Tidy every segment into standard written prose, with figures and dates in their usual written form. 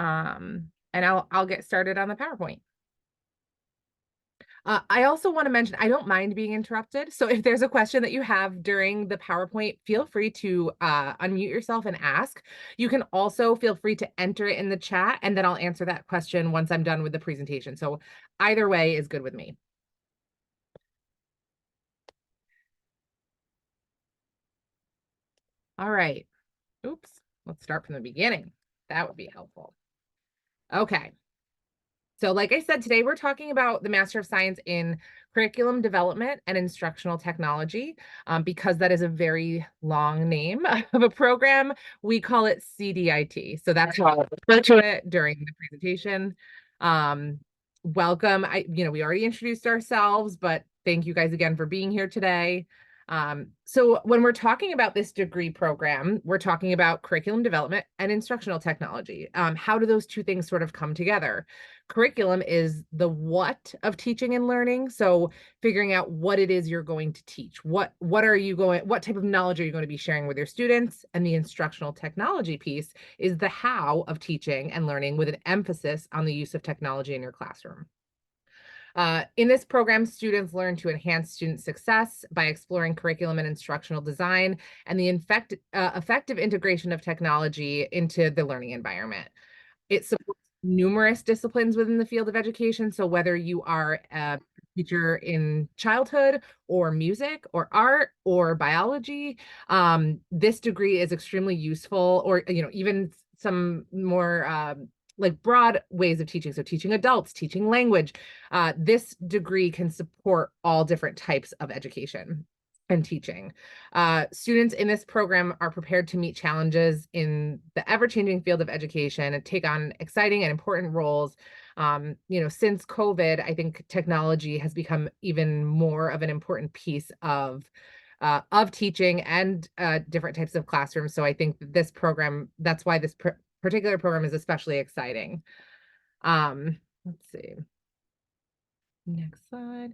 And I'll get started on the PowerPoint. I also want to mention, I don't mind being interrupted. So if there's a question that you have during the PowerPoint, feel free to unmute yourself and ask. You can also feel free to enter it in the chat, and then I'll answer that question once I'm done with the presentation. So either way is good with me. All right. Oops. Let's start from the beginning. That would be helpful. Okay. So like I said, today we're talking about the Master of Science in Curriculum Development and Instructional Technology. Because that is a very long name of a program, we call it CDIT. So that's how I'll refer to it during the presentation. Welcome. We already introduced ourselves, but thank you guys again for being here today. So when we're talking about this degree program, we're talking about curriculum development and instructional technology. How do those two things sort of come together? Curriculum is the what of teaching and learning. So figuring out what it is you're going to teach. What type of knowledge are you going to be sharing with your students? And the instructional technology piece is the how of teaching and learning with an emphasis on the use of technology in your classroom. In this program, students learn to enhance student success by exploring curriculum and instructional design and the effective integration of technology into the learning environment. It supports numerous disciplines within the field of education. So whether you are a teacher in childhood or music or art or biology, this degree is extremely useful, or even some more like broad ways of teaching. So teaching adults, teaching language. This degree can support all different types of education and teaching. Students in this program are prepared to meet challenges in the ever-changing field of education and take on exciting and important roles. Since COVID, I think technology has become even more of an important piece of teaching and different types of classrooms. So I think this program, that's why this particular program is especially exciting. Let's see. Next slide.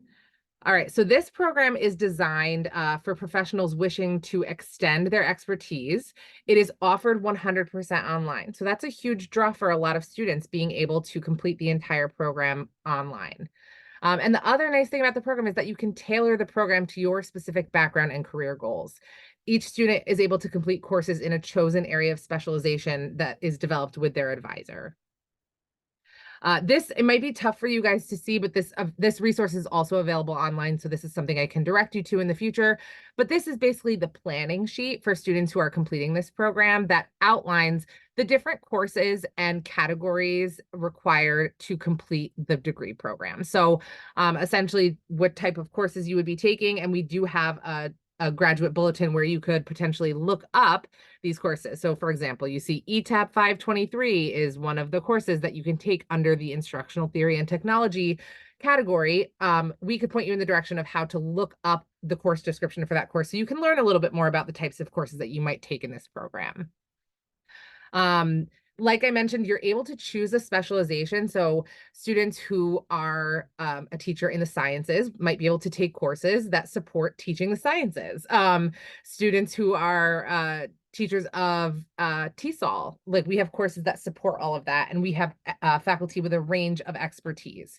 All right, so this program is designed for professionals wishing to extend their expertise. It is offered 100% online. So that's a huge draw for a lot of students, being able to complete the entire program online. And the other nice thing about the program is that you can tailor the program to your specific background and career goals. Each student is able to complete courses in a chosen area of specialization that is developed with their advisor. It might be tough for you guys to see, but this resource is also available online. So this is something I can direct you to in the future. But this is basically the planning sheet for students who are completing this program that outlines the different courses and categories required to complete the degree program. So essentially what type of courses you would be taking. And we do have a graduate bulletin where you could potentially look up these courses. So for example, you see ETAP 523 is one of the courses that you can take under the instructional theory and technology category. We could point you in the direction of how to look up the course description for that course, so you can learn a little bit more about the types of courses that you might take in this program. Like I mentioned, you're able to choose a specialization. So students who are a teacher in the sciences might be able to take courses that support teaching the sciences. Students who are teachers of TESOL, like we have courses that support all of that, and we have faculty with a range of expertise.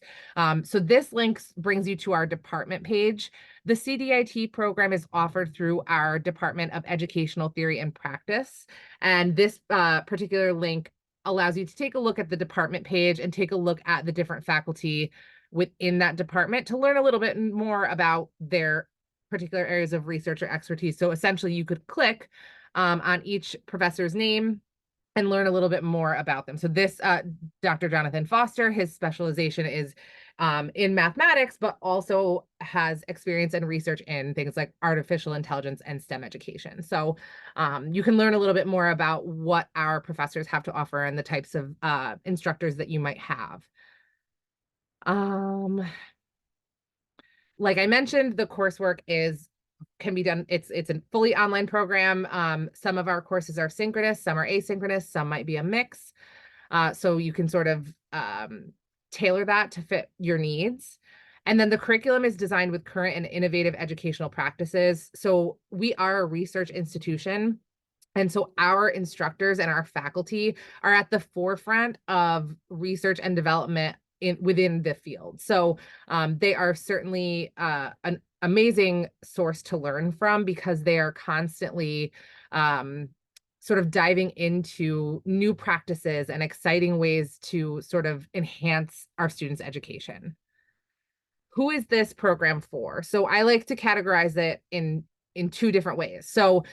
So this link brings you to our department page. The CDIT program is offered through our Department of Educational Theory and Practice. And this particular link allows you to take a look at the department page and take a look at the different faculty within that department to learn a little bit more about their particular areas of research or expertise. So essentially you could click on each professor's name and learn a little bit more about them. So this Dr. Jonathan Foster, his specialization is in mathematics, but also has experience and research in things like artificial intelligence and STEM education. So you can learn a little bit more about what our professors have to offer and the types of instructors that you might have. Like I mentioned, the coursework can be done. It's a fully online program. Some of our courses are synchronous, some are asynchronous, some might be a mix. So you can sort of tailor that to fit your needs. And then the curriculum is designed with current and innovative educational practices. So we are a research institution, And so our instructors and our faculty are at the forefront of research and development within the field. So they are certainly an amazing source to learn from, because they are constantly sort of diving into new practices and exciting ways to sort of enhance our students' education. Who is this program for? So I like to categorize it in two different ways. So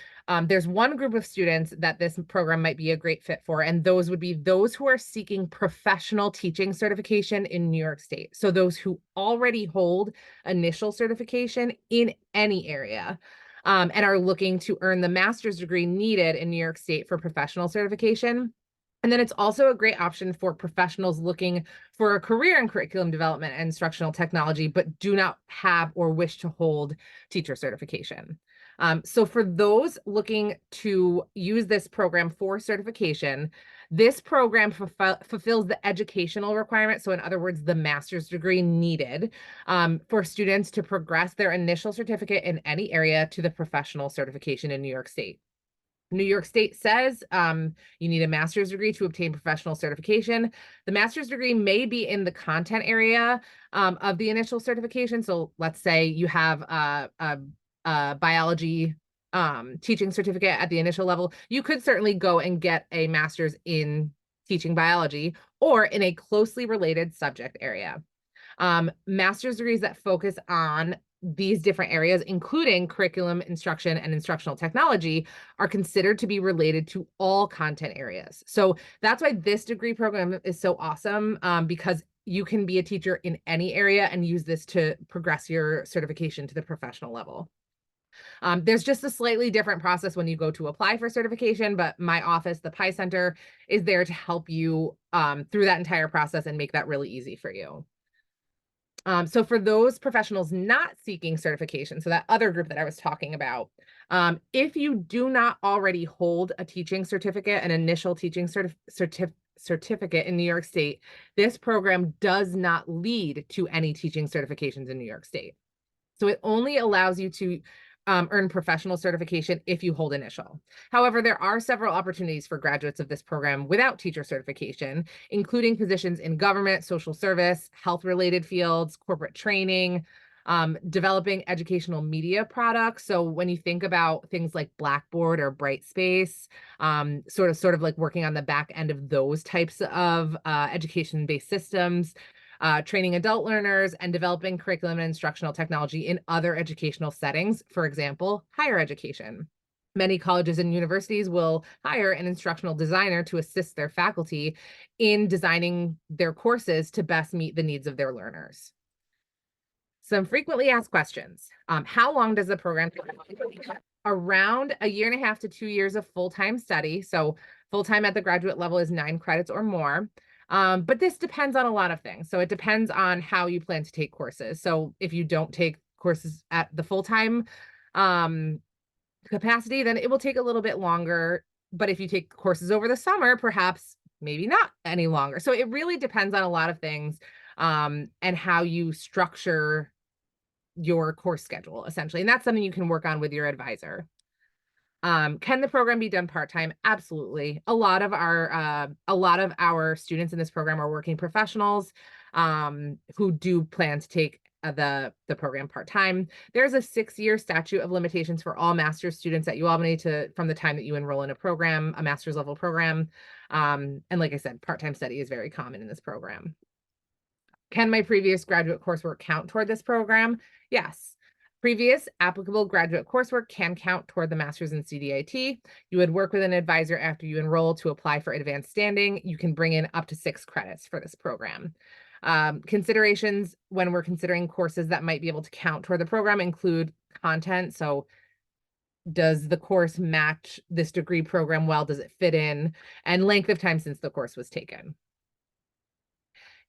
there's one group of students that this program might be a great fit for, and those would be those who are seeking professional teaching certification in New York State. So those who already hold initial certification in any area, and are looking to earn the master's degree needed in New York State for professional certification. And then it's also a great option for professionals looking for a career in curriculum development and instructional technology, but do not have or wish to hold teacher certification. So for those looking to use this program for certification, this program fulfills the educational requirement. So in other words, the master's degree needed for students to progress their initial certificate in any area to the professional certification in New York State. New York State says you need a master's degree to obtain professional certification. The master's degree may be in the content area of the initial certification. So let's say you have a biology teaching certificate at the initial level. You could certainly go and get a master's in teaching biology or in a closely related subject area. Master's degrees that focus on these different areas, including curriculum, instruction, and instructional technology, are considered to be related to all content areas. So that's why this degree program is so awesome, because you can be a teacher in any area and use this to progress your certification to the professional level. There's just a slightly different process when you go to apply for certification, but my office, the PI Center, is there to help you through that entire process and make that really easy for you. So for those professionals not seeking certification, so that other group that I was talking about, if you do not already hold a teaching certificate, an initial teaching certificate in New York State, this program does not lead to any teaching certifications in New York State. So it only allows you to earn professional certification if you hold initial. However, there are several opportunities for graduates of this program without teacher certification, including positions in government, social service, health-related fields, corporate training, developing educational media products. So when you think about things like Blackboard or Brightspace, sort of like working on the back end of those types of education-based systems, training adult learners, and developing curriculum and instructional technology in other educational settings, for example, higher education. Many colleges and universities will hire an instructional designer to assist their faculty in designing their courses to best meet the needs of their learners. Some frequently asked questions. How long does the program take? Around 1.5 to 2 years of full-time study. So full-time at the graduate level is 9 credits or more. But this depends on a lot of things. So it depends on how you plan to take courses. So if you don't take courses at the full-time capacity, then it will take a little bit longer. But if you take courses over the summer, perhaps maybe not any longer. So it really depends on a lot of things and how you structure your course schedule, essentially. And that's something you can work on with your advisor. Can the program be done part-time? Absolutely. A lot of our students in this program are working professionals who do plan to take the program part-time. There's a 6-year statute of limitations for all master's students at UAlbany from the time that you enroll in a master's level program. And like I said, part-time study is very common in this program. Can my previous graduate coursework count toward this program? Yes. Previous applicable graduate coursework can count toward the master's in CDIT. You would work with an advisor after you enroll to apply for advanced standing. You can bring in up to 6 credits for this program. Considerations when we're considering courses that might be able to count toward the program include content. So does the course match this degree program well? Does it fit in? And length of time since the course was taken.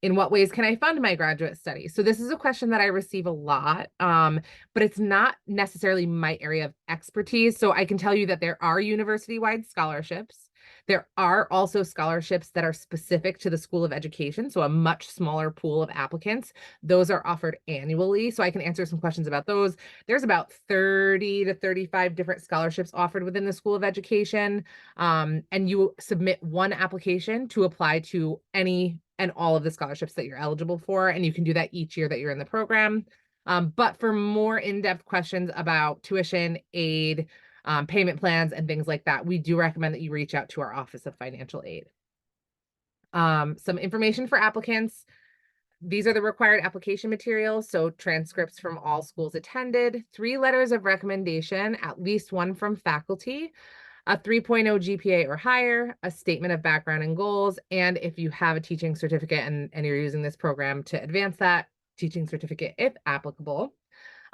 In what ways can I fund my graduate study? So this is a question that I receive a lot, but it's not necessarily my area of expertise. So I can tell you that there are university-wide scholarships. There are also scholarships that are specific to the School of Education, so a much smaller pool of applicants. Those are offered annually, so I can answer some questions about those. There's about 30 to 35 different scholarships offered within the School of Education, and you submit one application to apply to any and all of the scholarships that you're eligible for, and you can do that each year that you're in the program. But for more in-depth questions about tuition, aid, payment plans, and things like that, we do recommend that you reach out to our Office of Financial Aid. Some information for applicants. These are the required application materials. So transcripts from all schools attended, 3 letters of recommendation, at least one from faculty, a 3.0 GPA or higher, a statement of background and goals, and if you have a teaching certificate and you're using this program to advance that teaching certificate, if applicable.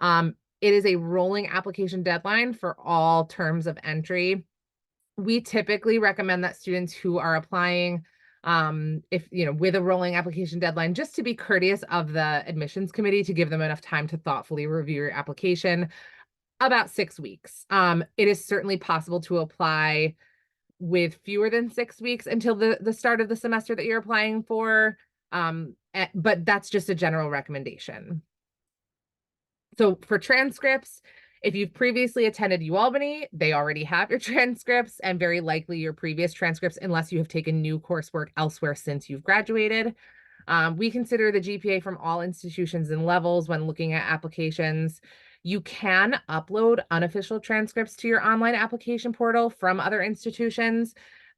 It is a rolling application deadline for all terms of entry. We typically recommend that students who are applying, if with a rolling application deadline, just to be courteous of the admissions committee to give them enough time to thoughtfully review your application, about 6 weeks. It is certainly possible to apply with fewer than 6 weeks until the start of the semester that you're applying for. But that's just a general recommendation. So for transcripts, if you've previously attended UAlbany, they already have your transcripts and very likely your previous transcripts, unless you have taken new coursework elsewhere since you've graduated. We consider the GPA from all institutions and levels when looking at applications. You can upload unofficial transcripts to your online application portal from other institutions.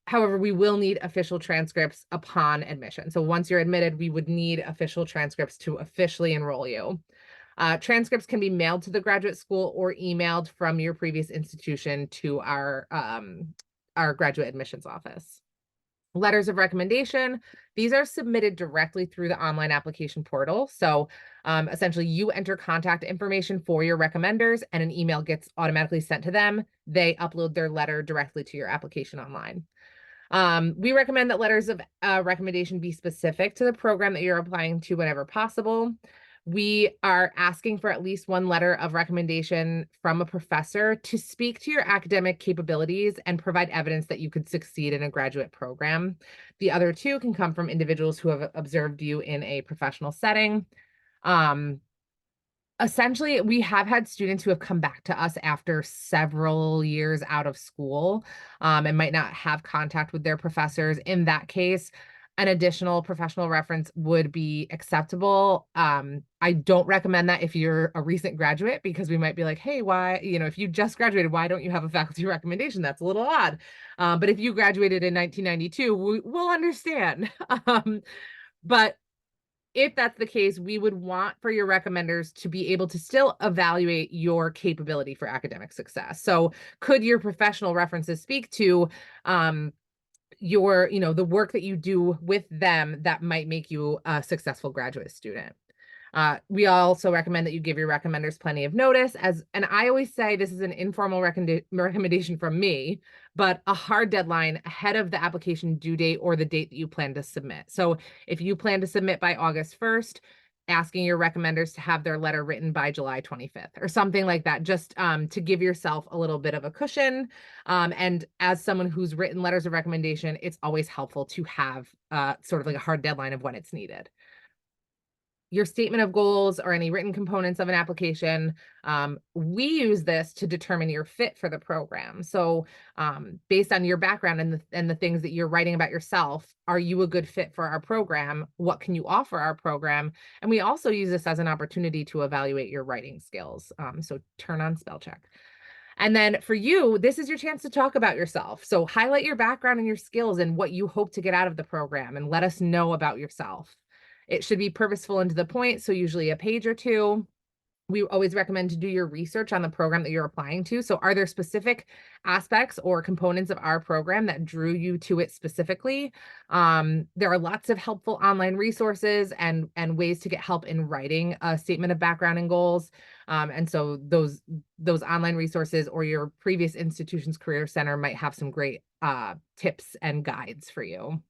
However, we will need official transcripts upon admission. So once you're admitted, we would need official transcripts to officially enroll you. Transcripts can be mailed to the graduate school or emailed from your previous institution to our graduate admissions office. Letters of recommendation, these are submitted directly through the online application portal. So essentially you enter contact information for your recommenders and an email gets automatically sent to them. They upload their letter directly to your application online. We recommend that letters of recommendation be specific to the program that you're applying to whenever possible. We are asking for at least one letter of recommendation from a professor to speak to your academic capabilities and provide evidence that you could succeed in a graduate program. The other 2 can come from individuals who have observed you in a professional setting. Essentially, we have had students who have come back to us after several years out of school and might not have contact with their professors. In that case, an additional professional reference would be acceptable. I don't recommend that if you're a recent graduate, because we might be like, hey, why, if you just graduated, why don't you have a faculty recommendation? That's a little odd. But if you graduated in 1992, we'll understand. But if that's the case, we would want for your recommenders to be able to still evaluate your capability for academic success. So could your professional references speak to the work that you do with them that might make you a successful graduate student? We also recommend that you give your recommenders plenty of notice, and I always say this is an informal recommendation from me, but a hard deadline ahead of the application due date or the date that you plan to submit. So if you plan to submit by August 1st, asking your recommenders to have their letter written by July 25th or something like that, just to give yourself a little bit of a cushion. And as someone who's written letters of recommendation, it's always helpful to have sort of like a hard deadline of when it's needed. Your statement of goals or any written components of an application, we use this to determine your fit for the program. So based on your background and the things that you're writing about yourself, are you a good fit for our program? What can you offer our program? And we also use this as an opportunity to evaluate your writing skills. So turn on spell check. And then for you, this is your chance to talk about yourself. So highlight your background and your skills and what you hope to get out of the program and let us know about yourself. It should be purposeful and to the point, so usually a page or 2. We always recommend to do your research on the program that you're applying to. So are there specific aspects or components of our program that drew you to it specifically? There are lots of helpful online resources and ways to get help in writing a statement of background and goals. And so those online resources or your previous institution's career center might have some great tips and guides for you.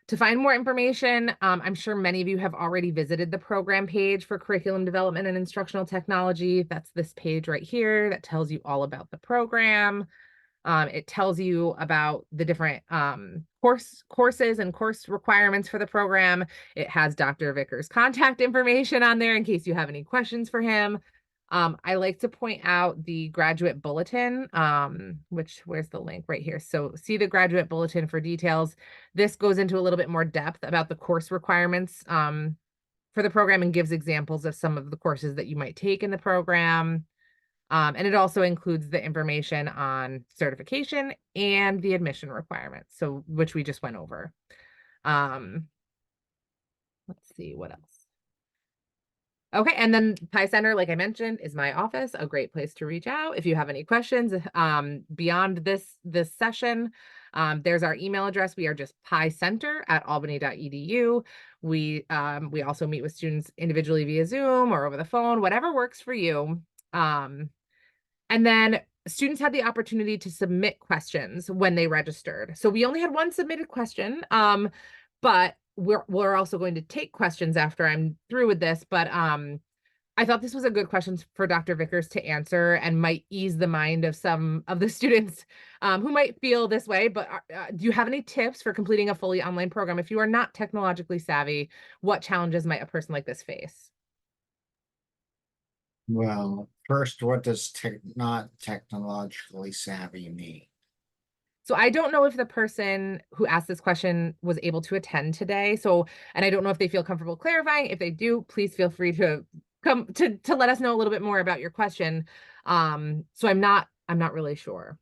To find more information, I'm sure many of you have already visited the program page for curriculum development and instructional technology. That's this page right here that tells you all about the program. It tells you about the different courses and course requirements for the program. It has Dr. Vickers' contact information on there in case you have any questions for him. I like to point out the graduate bulletin, where's the link right here? So see the graduate bulletin for details. This goes into a little bit more depth about the course requirements for the program and gives examples of some of the courses that you might take in the program. And it also includes the information on certification and the admission requirements, so which we just went over. Let's see what else. Okay, and then Pi Center, like I mentioned, is my office, a great place to reach out if you have any questions beyond this session. There's our email address. We are just picenter@albany.edu. We also meet with students individually via Zoom or over the phone, whatever works for you. And then students had the opportunity to submit questions when they registered. So we only had one submitted question, but we're also going to take questions after I'm through with this. But I thought this was a good question for Dr. Vickers to answer and might ease the mind of some of the students who might feel this way. But do you have any tips for completing a fully online program? If you are not technologically savvy, what challenges might a person like this face? Well, first, what does not technologically savvy mean? So I don't know if the person who asked this question was able to attend today. And I don't know if they feel comfortable clarifying. If they do, please feel free to come to let us know a little bit more about your question. So I'm not really sure.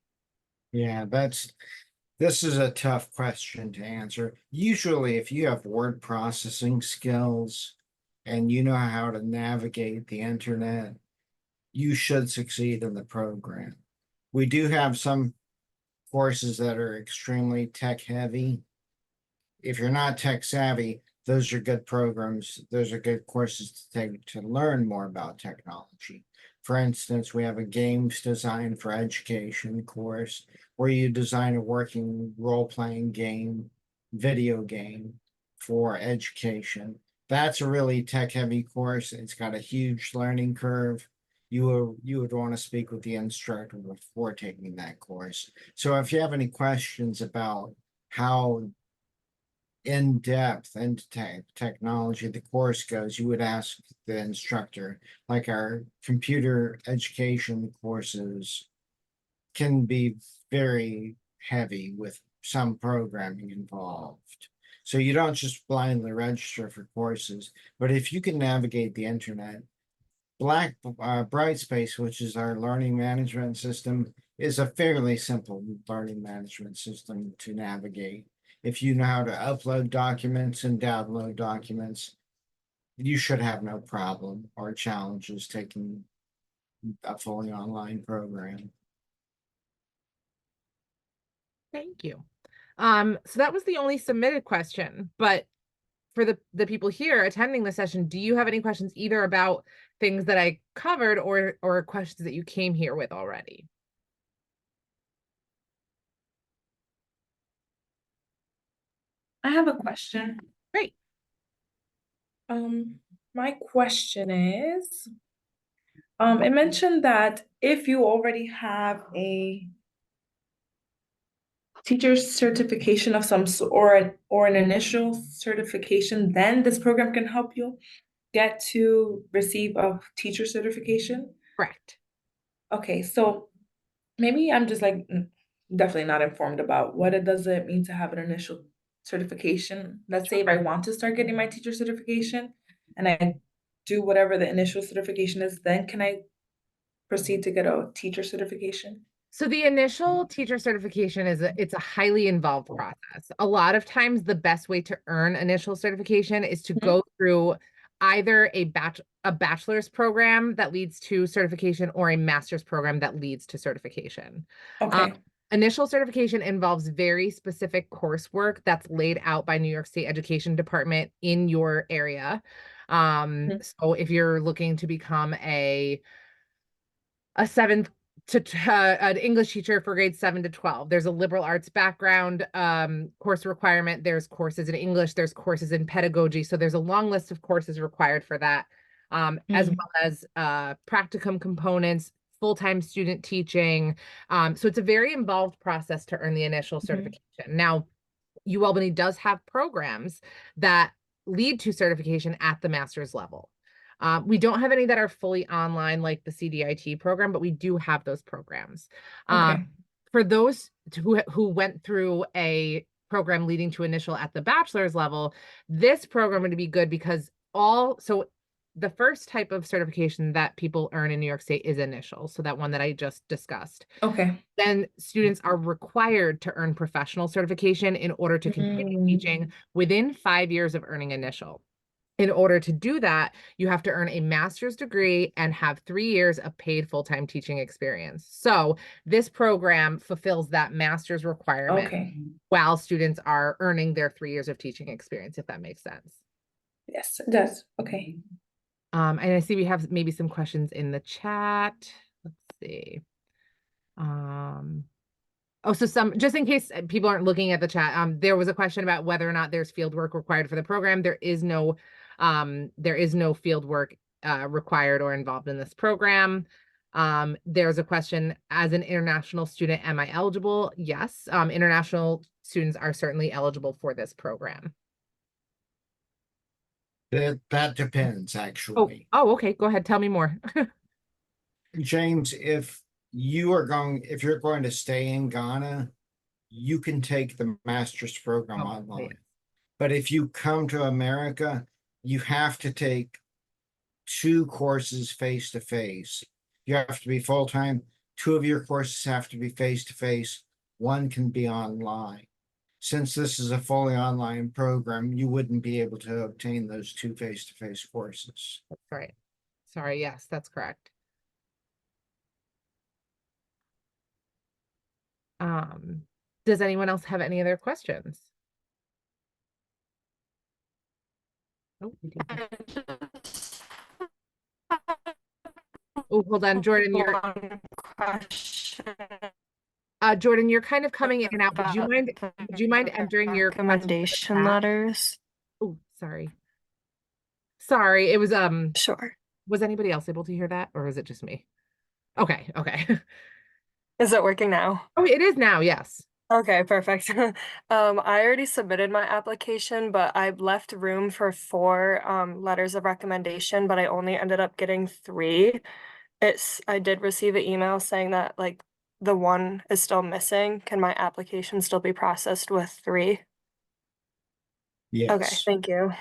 Yeah, this is a tough question to answer. Usually, if you have word processing skills and you know how to navigate the internet, you should succeed in the program. We do have some courses that are extremely tech heavy. If you're not tech savvy, those are good programs. Those are good courses to take to learn more about technology. For instance, we have a games design for education course where you design a working role-playing game, video game for education. That's a really tech-heavy course. It's got a huge learning curve. You would want to speak with the instructor before taking that course. So if you have any questions about how in depth into technology the course goes, you would ask the instructor. Like our computer education courses can be very heavy with some programming involved. So you don't just blindly register for courses, but if you can navigate the internet, Brightspace, which is our learning management system, is a fairly simple learning management system to navigate. If you know how to upload documents and download documents, you should have no problem or challenges taking a fully online program. Thank you. So that was the only submitted question, but for the people here attending the session, do you have any questions either about things that I covered or questions that you came here with already? I have a question. Great. My question is, it mentioned that if you already have a teacher's certification of some sort or an initial certification, then this program can help you get to receive a teacher certification. Correct. Okay, so maybe I'm just like definitely not informed about what it does it mean to have an initial certification. Let's say if I want to start getting my teacher certification and I do whatever the initial certification is, then can I proceed to get a teacher certification? So the initial teacher certification it's a highly involved process. A lot of times the best way to earn initial certification is to go through either a bachelor's program that leads to certification or a master's program that leads to certification. Okay. Initial certification involves very specific coursework that's laid out by New York State Education Department in your area. So if you're looking to become a seventh to an English teacher for grades 7 to 12. There's a liberal arts background course requirement. There's courses in English. There's courses in pedagogy. So there's a long list of courses required for that, as well as practicum components, full-time student teaching. So it's a very involved process to earn the initial certification. Now, UAlbany does have programs that lead to certification at the master's level. We don't have any that are fully online like the CDIT program, but we do have those programs. Okay. For those who went through a program leading to initial at the bachelor's level, this program would be good because so the first type of certification that people earn in New York State is initial. So that one that I just discussed. Okay. Then students are required to earn professional certification in order to continue teaching within 5 years of earning initial. In order to do that, you have to earn a master's degree and have 3 years of paid full-time teaching experience. So this program fulfills that master's requirement while students are earning their 3 years of teaching experience, if that makes sense. Yes, it does. Okay. And I see we have maybe some questions in the chat. Let's see. Oh, so just in case people aren't looking at the chat, there was a question about whether or not there's field work required for the program. There is no field work required or involved in this program. There's a question, as an international student, am I eligible? Yes, international students are certainly eligible for this program. That depends, actually. Oh, okay. Go ahead. Tell me more. James, if you're going to stay in Ghana, you can take the master's program online. But if you come to America, you have to take 2 courses face to face. You have to be full-time. 2 of your courses have to be face to face. 1 can be online. Since this is a fully online program, you wouldn't be able to obtain those 2 face-to-face courses. That's right. Sorry. Yes, that's correct. Does anyone else have any other questions? Oh, hold on, Jordan. Jordan, you're kind of coming in and out. Would you mind entering your recommendation letters? Oh, sorry. Sorry, it was Sure. Was anybody else able to hear that, or is it just me? Okay. Is it working now? Oh, it is now, yes. Okay, perfect. I already submitted my application, but I left room for 4 letters of recommendation, but I only ended up getting 3. I did receive an email saying that like the 1 is still missing. Can my application still be processed with 3? Yes. Okay, thank you.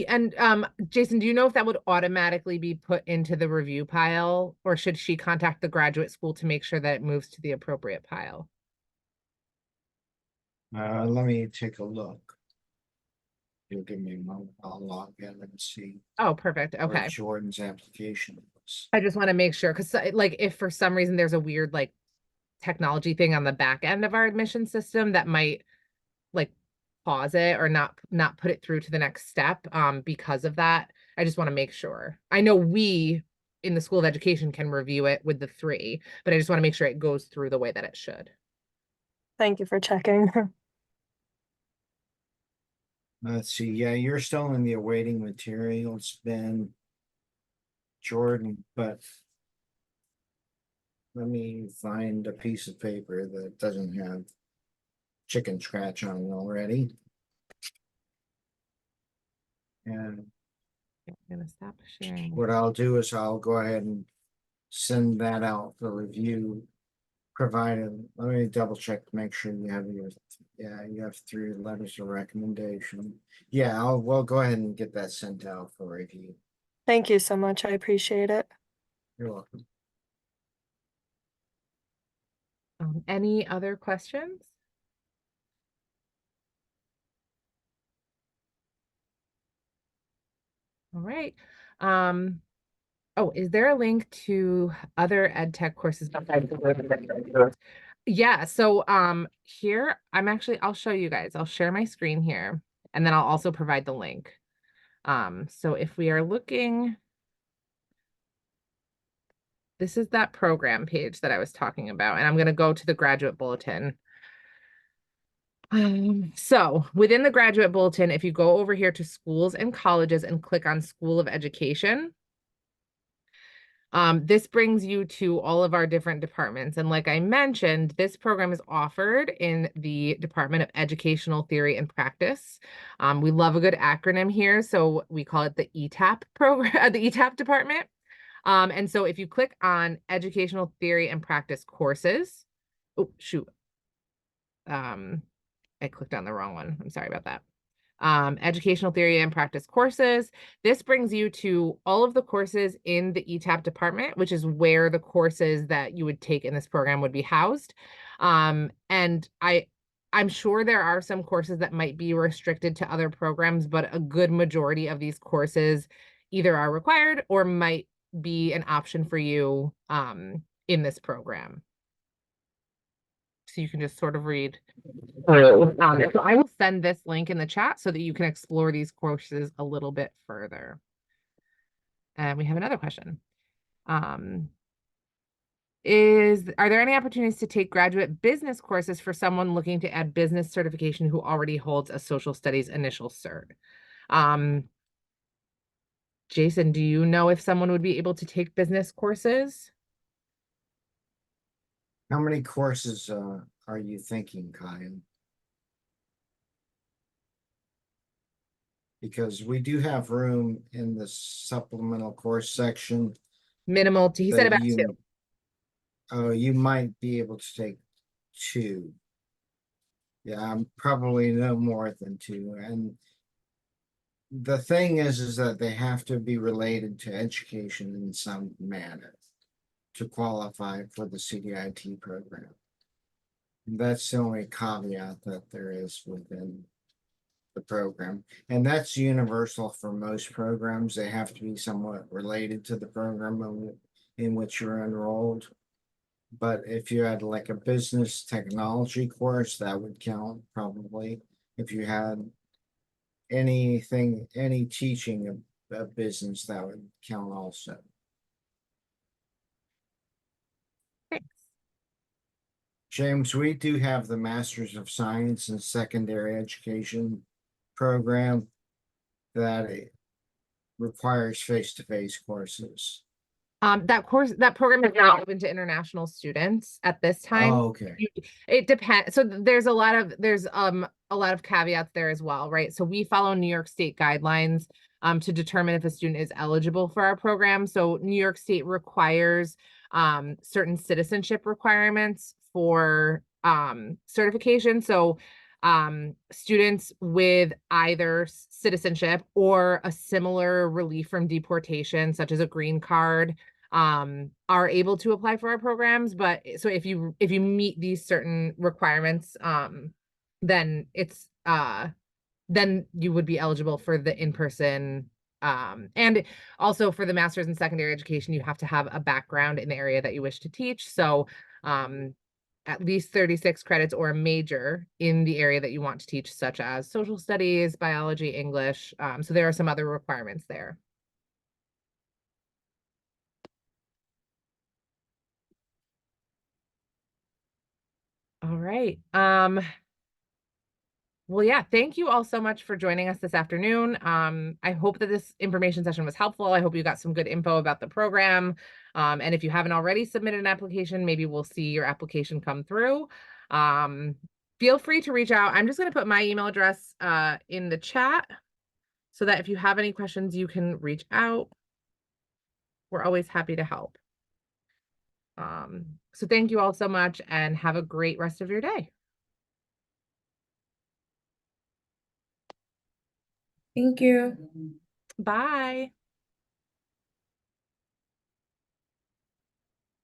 And Jason, do you know if that would automatically be put into the review pile, or should she contact the graduate school to make sure that it moves to the appropriate pile? Let me take a look. You'll give me a moment. I'll log in and see. Oh, perfect. Okay. Where Jordan's application was. I just want to make sure, because like if for some reason there's a weird like technology thing on the back end of our admission system that might like pause it or not put it through to the next step because of that. I just want to make sure. I know we in the School of Education can review it with the 3, but I just want to make sure it goes through the way that it should. Thank you for checking. Let's see. Yeah, you're still in the awaiting materials bin, Jordan, but let me find a piece of paper that doesn't have chicken scratch on it already. And I'm gonna stop sharing. what I'll do is I'll go ahead and send that out for review. Provided, let me double check to make sure you have you have 3 letters of recommendation. Yeah, we'll go ahead and get that sent out for review. Thank you so much. I appreciate it. You're welcome. Any other questions? All right. Oh, is there a link to other ed tech courses? Yeah, so here I'll show you guys. I'll share my screen here, and then I'll also provide the link. So if we are looking, this is that program page that I was talking about, and I'm going to go to the graduate bulletin. So within the graduate bulletin, if you go over here to schools and colleges and click on School of Education, this brings you to all of our different departments. And like I mentioned, this program is offered in the Department of Educational Theory and Practice. We love a good acronym here, so we call it the ETAP program, the ETAP department. And so if you click on Educational Theory and Practice courses, oh, shoot. I clicked on the wrong one. I'm sorry about that. Educational Theory and Practice courses. This brings you to all of the courses in the ETAP department, which is where the courses that you would take in this program would be housed. And I'm sure there are some courses that might be restricted to other programs, but a good majority of these courses either are required or might be an option for you in this program. So you can just sort of read. So I will send this link in the chat so that you can explore these courses a little bit further. And we have another question. Are there any opportunities to take graduate business courses for someone looking to add business certification who already holds a social studies initial cert? Jason, do you know if someone would be able to take business courses? How many courses are you thinking, Kyle? Because we do have room in the supplemental course section. Minimal, he said that about 2. Oh, you might be able to take 2. Yeah, I'm probably no more than 2. And the thing is that they have to be related to education in some manner to qualify for the CDIT program. That's the only caveat that there is within the program. And that's universal for most programs. They have to be somewhat related to the program in which you're enrolled. But if you had like a business technology course, that would count probably. If you had any teaching of business, that would count also. Thanks. James, we do have the Masters of Science in Secondary Education program that requires face-to-face courses. That program is not open to international students at this time. Oh, okay. It depends. So there's a lot of caveats there as well, right? So we follow New York State guidelines to determine if a student is eligible for our program. So New York State requires certain citizenship requirements for certification. So students with either citizenship or a similar relief from deportation, such as a green card, are able to apply for our programs. But so if you meet these certain requirements, then it's then you would be eligible for the in-person. And also for the master's in secondary education, you have to have a background in the area that you wish to teach. So at least 36 credits or a major in the area that you want to teach, such as social studies, biology, English. So there are some other requirements there. All right. Well, yeah, thank you all so much for joining us this afternoon. I hope that this information session was helpful. I hope you got some good info about the program. And if you haven't already submitted an application, maybe we'll see your application come through. Feel free to reach out. I'm just going to put my email address in the chat so that if you have any questions, you can reach out. We're always happy to help. So thank you all so much and have a great rest of your day. Thank you. Bye.